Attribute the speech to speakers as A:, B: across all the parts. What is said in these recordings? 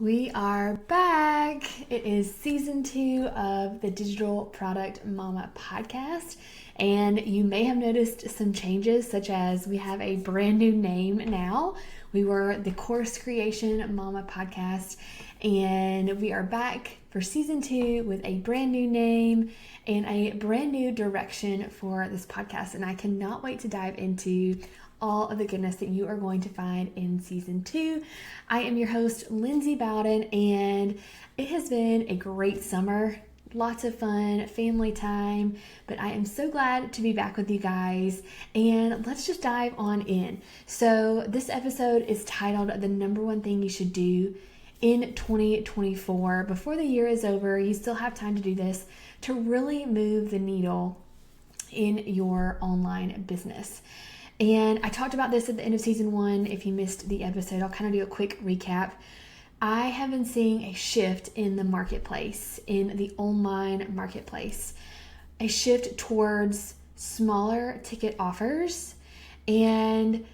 A: We are back. It is season 2 of the Digital Product Mama podcast. And you may have noticed some changes, such as we have a brand new name now. We were the Course Creation Mama podcast, and we are back for season 2 with a brand new name and a brand new direction for this podcast. And I cannot wait to dive into all of the goodness that you are going to find in season 2. I am your host, Lindsay Bowden, and it has been a great summer. Lots of fun, family time, but I am so glad to be back with you guys, and let's just dive on in. So this episode is titled The Number One Thing You Should Do in 2024. Before the year is over, you still have time to do this to really move the needle in your online business. And I talked about this at the end of season 1. If you missed the episode, I'll kind of do a quick recap. I have been seeing a shift in the marketplace, in the online marketplace, a shift towards smaller ticket offers and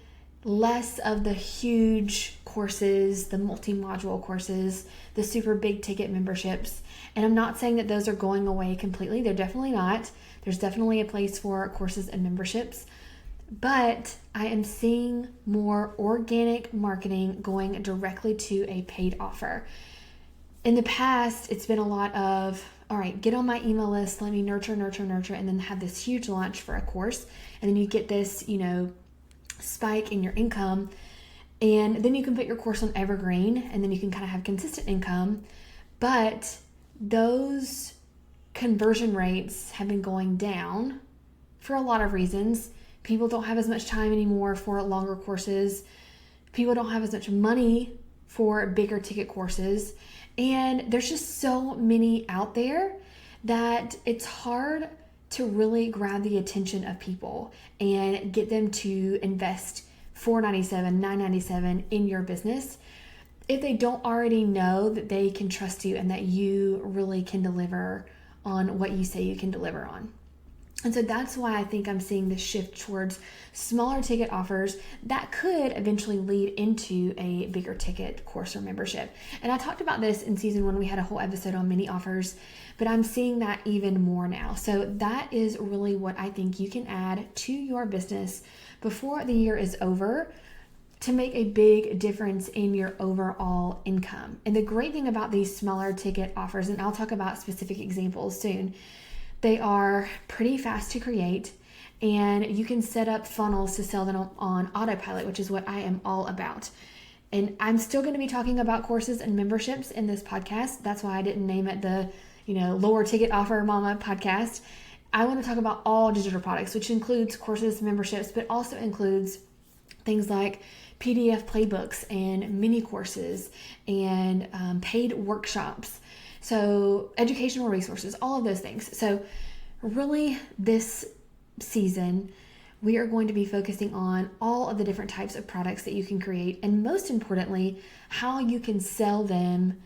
A: less of the huge courses, the multi-module courses, the super big ticket memberships. And I'm not saying that those are going away completely. They're definitely not. There's definitely a place for courses and memberships. But I am seeing more organic marketing going directly to a paid offer. In the past, it's been a lot of, all right, get on my email list, let me nurture, and then have this huge launch for a course. And then you get this, spike in your income. And then you can put your course on evergreen, and then you can kind of have consistent income. But those conversion rates have been going down for a lot of reasons. People don't have as much time anymore for longer courses. People don't have as much money for bigger ticket courses. And there's just so many out there that it's hard to really grab the attention of people and get them to invest $4.97, $9.97 in your business if they don't already know that they can trust you and that you really can deliver on what you say you can deliver on. And so that's why I think I'm seeing this shift towards smaller ticket offers that could eventually lead into a bigger ticket course or membership. And I talked about this in season 1. We had a whole episode on mini offers, but I'm seeing that even more now. So that is really what I think you can add to your business before the year is over to make a big difference in your overall income. And the great thing about these smaller ticket offers, and I'll talk about specific examples soon, they are pretty fast to create, and you can set up funnels to sell them on autopilot, which is what I am all about. And I'm still going to be talking about courses and memberships in this podcast. That's why I didn't name it the, lower ticket offer mama podcast. I want to talk about all digital products, which includes courses, memberships, but also includes things like PDF playbooks and mini courses and paid workshops. So educational resources, all of those things. So really this season, we are going to be focusing on all of the different types of products that you can create, and most importantly, how you can sell them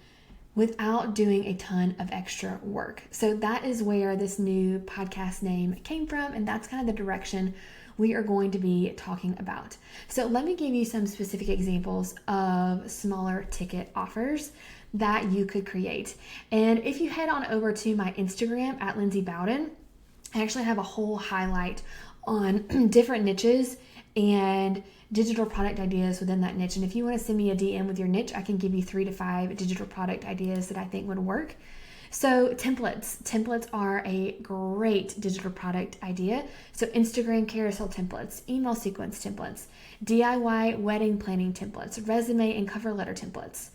A: without doing a ton of extra work. So that is where this new podcast name came from, and that's kind of the direction we are going to be talking about. So let me give you some specific examples of smaller ticket offers that you could create. And if you head on over to my Instagram at Lindsay Bowden, I actually have a whole highlight on different niches and digital product ideas within that niche. And if you want to send me a DM with your niche, I can give you 3 to 5 digital product ideas that I think would work. So templates are a great digital product idea. So Instagram carousel templates, email sequence templates, DIY wedding planning templates, resume and cover letter templates.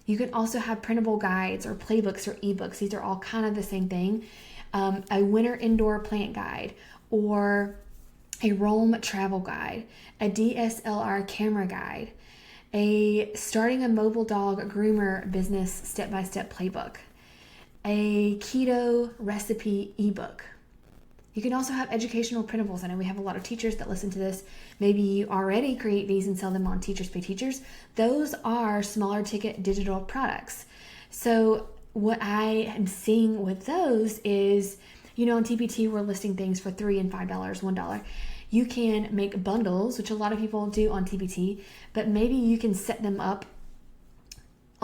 A: You can also have printable guides or playbooks or ebooks. These are all kind of the same thing. A winter indoor plant guide, or a Rome travel guide, a DSLR camera guide, a starting a mobile dog groomer business step-by-step playbook, a keto recipe ebook. You can also have educational printables. I know we have a lot of teachers that listen to this. Maybe you already create these and sell them on Teachers Pay Teachers. Those are smaller ticket digital products. So what I am seeing with those is, on TPT, we're listing things for $3 and $5, $1. You can make bundles, which a lot of people do on TPT, but maybe you can set them up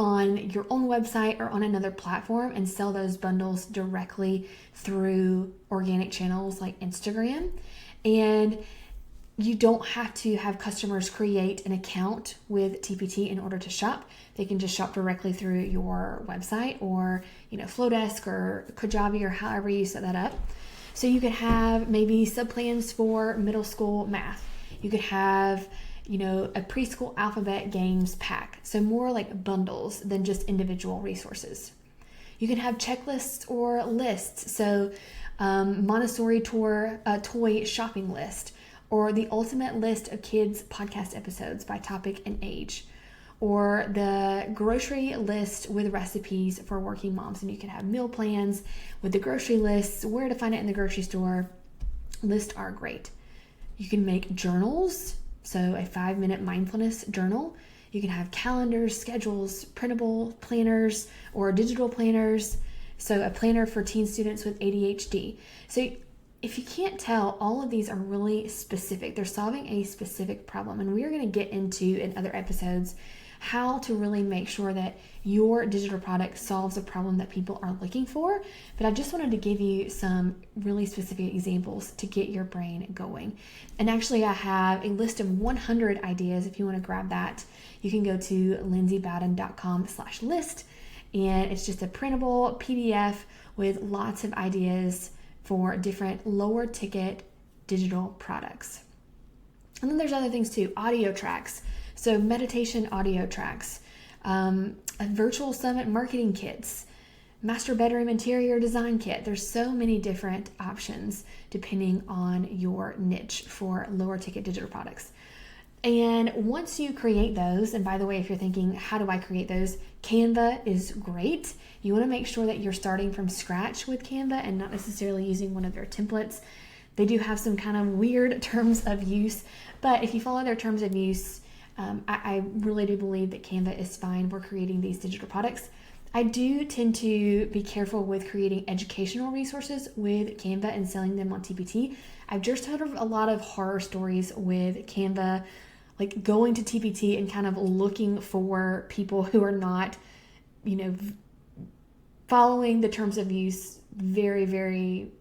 A: on your own website or on another platform and sell those bundles directly through organic channels like Instagram. And you don't have to have customers create an account with TPT in order to shop. They can just shop directly through your website or, Flowdesk or Kajabi or however you set that up. So you could have maybe sub-plans for middle school math. You could have, a preschool alphabet games pack. So more like bundles than just individual resources. You can have checklists or lists. So Montessori toy shopping list, or the ultimate list of kids' podcast episodes by topic and age, or the grocery list with recipes for working moms. And you can have meal plans with the grocery lists, where to find it in the grocery store. Lists are great. You can make journals, so a 5-minute mindfulness journal. You can have calendars, schedules, printable planners, or digital planners. So a planner for teen students with ADHD. So if you can't tell, all of these are really specific. They're solving a specific problem. And we are going to get into in other episodes how to really make sure that your digital product solves a problem that people are looking for. But I just wanted to give you some really specific examples to get your brain going. And actually, I have a list of 100 ideas. If you want to grab that, you can go to lindsaybowden.com/list. And it's just a printable PDF with lots of ideas for different lower ticket digital products. And then there's other things too, audio tracks. So meditation audio tracks, a virtual summit marketing kits, master bedroom interior design kit. There's so many different options depending on your niche for lower ticket digital products. And once you create those, and by the way, if you're thinking, how do I create those? Canva is great. You want to make sure that you're starting from scratch with Canva and not necessarily using one of their templates. They do have some kind of weird terms of use, but if you follow their terms of use, I really do believe that Canva is fine for creating these digital products. I do tend to be careful with creating educational resources with Canva and selling them on TPT. I've just heard of a lot of horror stories with Canva, like going to TPT and kind of looking for people who are not, following the terms of use very, very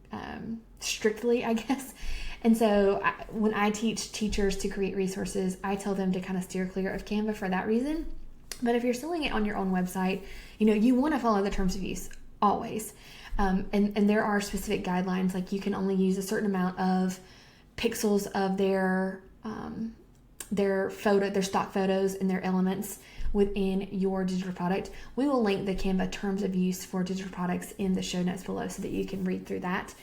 A: strictly, I guess. And so when I teach teachers to create resources, I tell them to kind of steer clear of Canva for that reason. But if you're selling it on your own website, you want to follow the terms of use always. And there are specific guidelines, like you can only use a certain amount of pixels of their stock photos and their elements within your digital product. We will link the Canva terms of use for digital products in the show notes below so that you can read through that.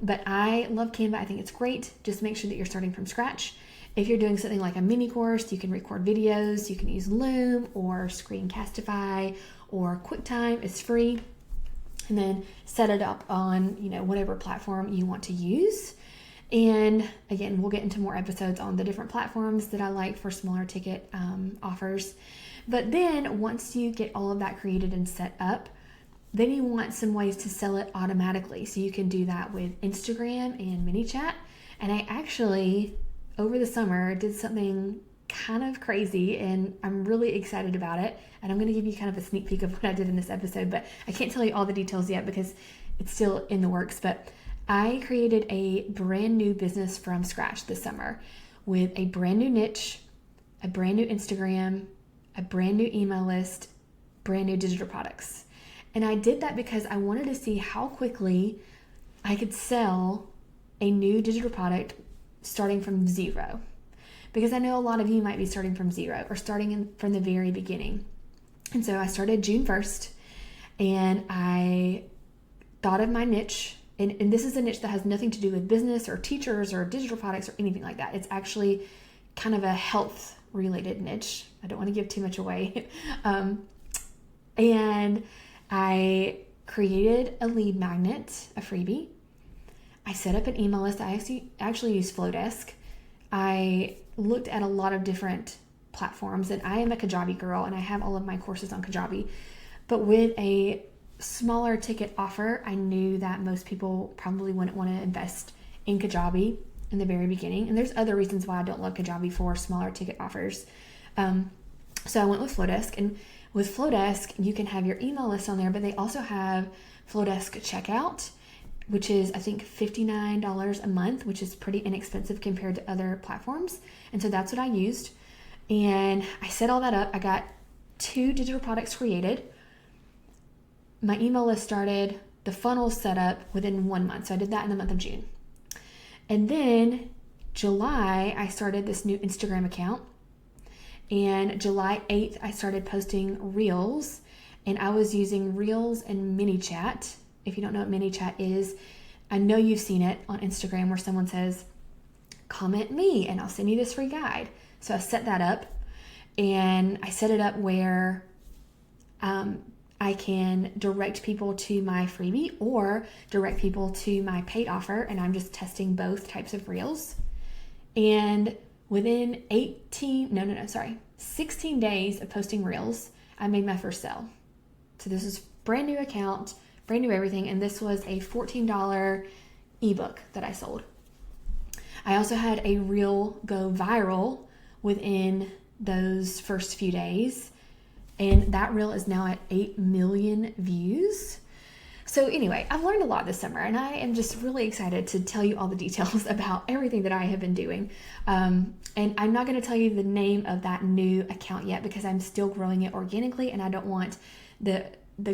A: But I love Canva. I think it's great. Just make sure that you're starting from scratch. If you're doing something like a mini course, you can record videos. You can use Loom or Screencastify or QuickTime. It's free. And then set it up on, whatever platform you want to use. And again, we'll get into more episodes on the different platforms that I like for smaller ticket offers. But then once you get all of that created and set up, then you want some ways to sell it automatically. So you can do that with Instagram and ManyChat. And I actually, over the summer, did something kind of crazy and I'm really excited about it. And I'm going to give you kind of a sneak peek of what I did in this episode, but I can't tell you all the details yet because it's still in the works. But I created a brand new business from scratch this summer with a brand new niche, a brand new Instagram, a brand new email list, brand new digital products. And I did that because I wanted to see how quickly I could sell a new digital product starting from zero. Because I know a lot of you might be starting from zero or starting from the very beginning. And so I started June 1st and I thought of my niche. And this is a niche that has nothing to do with business or teachers or digital products or anything like that. It's actually kind of a health related niche. I don't want to give too much away. And I created a lead magnet, a freebie. I set up an email list. I actually use Flowdesk. I looked at a lot of different platforms, and I am a Kajabi girl, and I have all of my courses on Kajabi. But with a smaller ticket offer, I knew that most people probably wouldn't want to invest in Kajabi in the very beginning. And there's other reasons why I don't love Kajabi for smaller ticket offers. So I went with Flowdesk, and with Flowdesk, you can have your email list on there, but they also have Flowdesk Checkout, which is, I think, $59 a month, which is pretty inexpensive compared to other platforms. And so that's what I used. And I set all that up. I got 2 digital products created. My email list started, the funnel set up within 1 month. So I did that in the month of June. And then July, I started this new Instagram account. And July 8th, I started posting Reels. And I was using Reels and ManyChat. If you don't know what ManyChat is, I know you've seen it on Instagram where someone says, comment me and I'll send you this free guide. So I set that up, and I set it up where I can direct people to my freebie or direct people to my paid offer, and I'm just testing both types of Reels. And within 16 days of posting Reels, I made my first sale. So this is brand new account, brand new everything, and this was a $14 ebook that I sold. I also had a reel go viral within those first few days, and that reel is now at 8 million views. So anyway, I've learned a lot this summer, and I am just really excited to tell you all the details about everything that I have been doing. And I'm not going to tell you the name of that new account yet because I'm still growing it organically, and I don't want the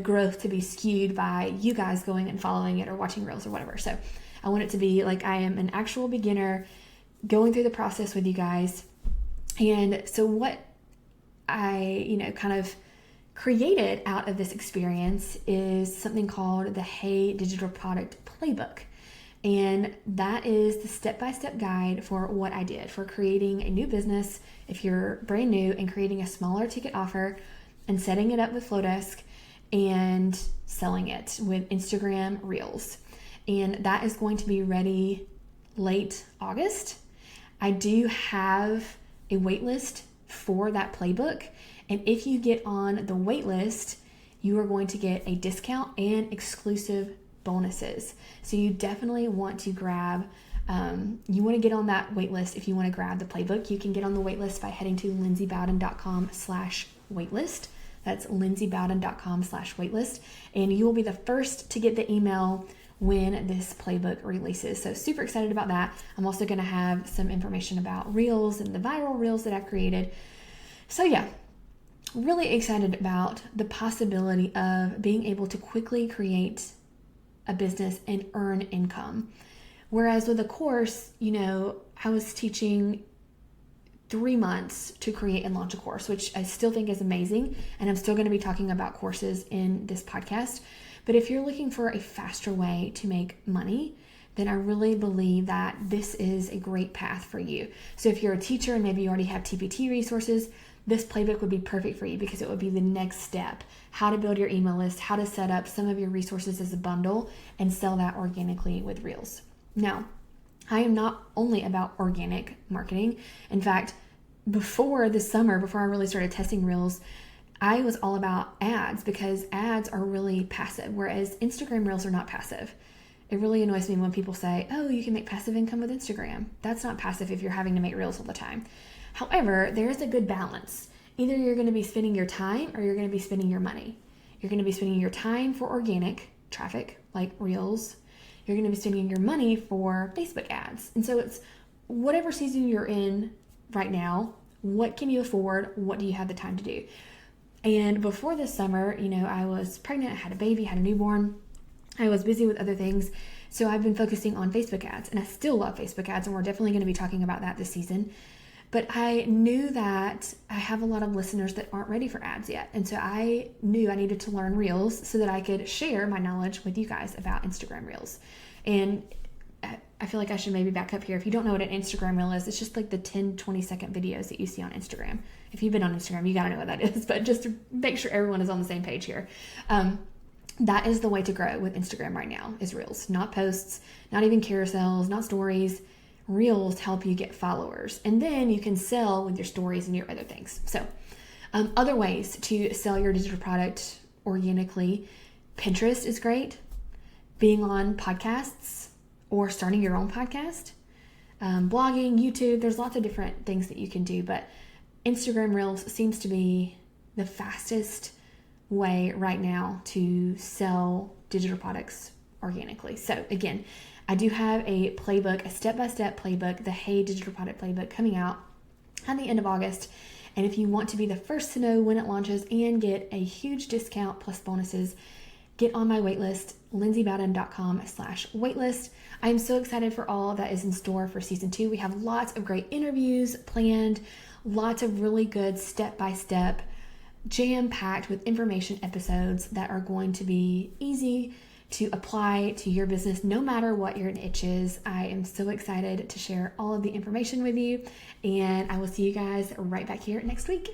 A: growth to be skewed by you guys going and following it or watching reels or whatever. So I want it to be like I am an actual beginner going through the process with you guys. And so what I, kind of created out of this experience is something called the Hey Digital Product Playbook. And that is the step-by-step guide for what I did for creating a new business if you're brand new, and creating a smaller ticket offer and setting it up with Flowdesk and selling it with Instagram Reels. And that is going to be ready late August. I do have a wait list for that playbook. And if you get on the wait list, you are going to get a discount and exclusive bonuses. So you definitely want to grab, you want to get on that wait list. If you want to grab the playbook, you can get on the wait list by heading to lindsaybowden.com/waitlist. That's lindsaybowden.com/waitlist. And you will be the first to get the email when this playbook releases. So super excited about that. I'm also going to have some information about Reels and the viral Reels that I've created. So yeah, really excited about the possibility of being able to quickly create a business and earn income. Whereas with a course, I was teaching 3 months to create and launch a course, which I still think is amazing. And I'm still going to be talking about courses in this podcast. But if you're looking for a faster way to make money, then I really believe that this is a great path for you. So if you're a teacher and maybe you already have TPT resources, this playbook would be perfect for you because it would be the next step. How to build your email list, how to set up some of your resources as a bundle and sell that organically with Reels. Now, I am not only about organic marketing. In fact, before this summer, before I really started testing Reels, I was all about ads because ads are really passive, whereas Instagram Reels are not passive. It really annoys me when people say, oh, you can make passive income with Instagram. That's not passive if you're having to make Reels all the time. However, there is a good balance. Either you're going to be spending your time or you're going to be spending your money. You're going to be spending your time for organic traffic like Reels. You're going to be spending your money for Facebook ads. And so it's whatever season you're in right now, what can you afford? What do you have the time to do? And before this summer, I was pregnant, I had a baby, had a newborn. I was busy with other things. So I've been focusing on Facebook ads, and I still love Facebook ads, and we're definitely going to be talking about that this season. But I knew that I have a lot of listeners that aren't ready for ads yet. And so I knew I needed to learn Reels so that I could share my knowledge with you guys about Instagram Reels. And I feel like I should maybe back up here. If you don't know what an Instagram Reel is, it's just like the 10, 20-second videos that you see on Instagram. If you've been on Instagram, you got to know what that is. But just to make sure everyone is on the same page here. That is the way to grow with Instagram right now, is Reels. Not posts, not even carousels, not stories. Reels help you get followers. And then you can sell with your stories and your other things. So other ways to sell your digital product organically. Pinterest is great. Being on podcasts or starting your own podcast. Blogging, YouTube, there's lots of different things that you can do. But Instagram Reels seems to be the fastest way right now to sell digital products organically. So again, I do have a playbook, a step-by-step playbook, the Hey Digital Product Playbook, coming out at the end of August. And if you want to be the first to know when it launches and get a huge discount plus bonuses, get on my waitlist, lindsaybowden.com/waitlist. I am so excited for all that is in store for season 2. We have lots of great interviews planned, lots of really good step-by-step, jam-packed with information episodes that are going to be easy to apply to your business no matter what your niche is. I am so excited to share all of the information with you, and I will see you guys right back here next week.